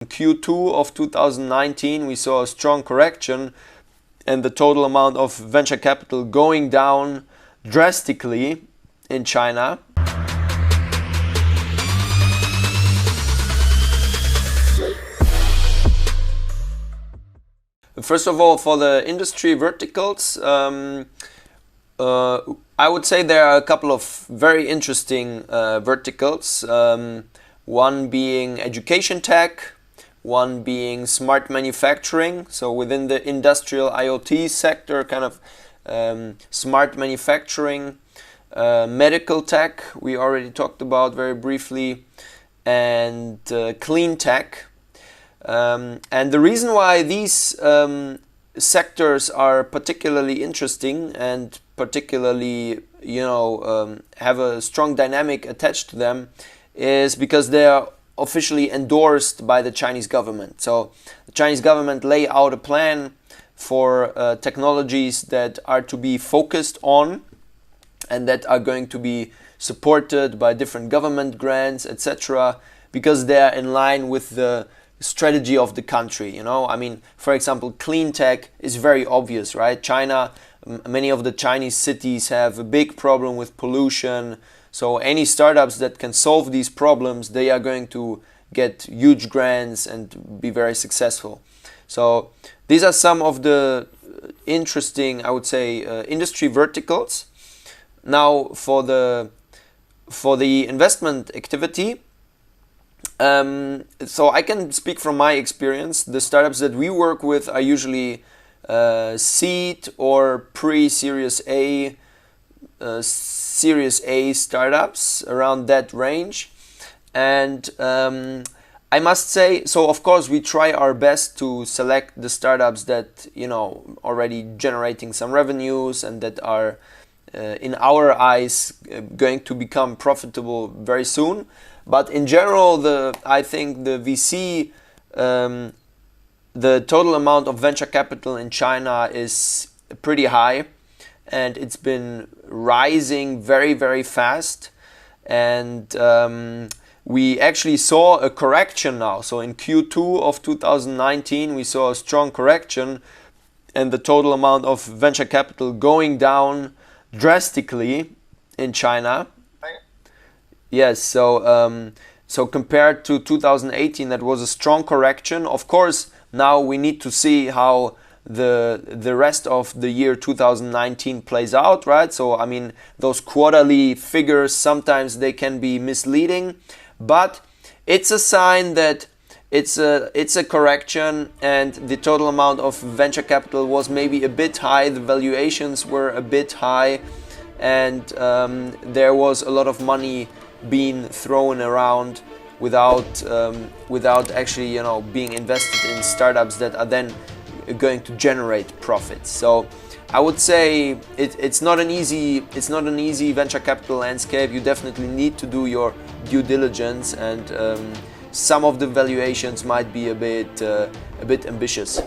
In Q2 of 2019, we saw a strong correction and the total amount of venture capital going down drastically in China. First of all, for the industry verticals, I would say there are a couple of very interesting verticals. One being education tech, one being smart manufacturing. So within the industrial IoT sector, kind of smart manufacturing, medical tech, we already talked about very briefly, and clean tech. And the reason why these sectors are particularly interesting and particularly, have a strong dynamic attached to them is because they are officially endorsed by the Chinese government. So the Chinese government lay out a plan for technologies that are to be focused on and that are going to be supported by different government grants, etc., because they are in line with the strategy of the country. I mean, for example, clean tech is very obvious, right? China, many of the Chinese cities have a big problem with pollution. So any startups that can solve these problems, they are going to get huge grants and be very successful. So these are some of the interesting, I would say, industry verticals. Now for the investment activity, so I can speak from my experience. The startups that we work with are usually seed or pre-Series A, Series A startups around that range. And I must say, so of course we try our best to select the startups that, already generating some revenues and that are in our eyes going to become profitable very soon. But in general, I think the VC, the total amount of venture capital in China is pretty high, and it's been rising very, very fast. And we actually saw a correction now. So in Q2 of 2019, we saw a strong correction and the total amount of venture capital going down drastically in China. Yes, so compared to 2018, that was a strong correction. Of course, now we need to see how the rest of the year 2019 plays out, right? So I mean, those quarterly figures, sometimes they can be misleading, but it's a sign that it's a correction, and the total amount of venture capital was maybe a bit high, the valuations were a bit high, and there was a lot of money being thrown around without actually being invested in startups that are then going to generate profits. So I would say it's not an easy venture capital landscape. You definitely need to do your due diligence, and some of the valuations might be a bit ambitious.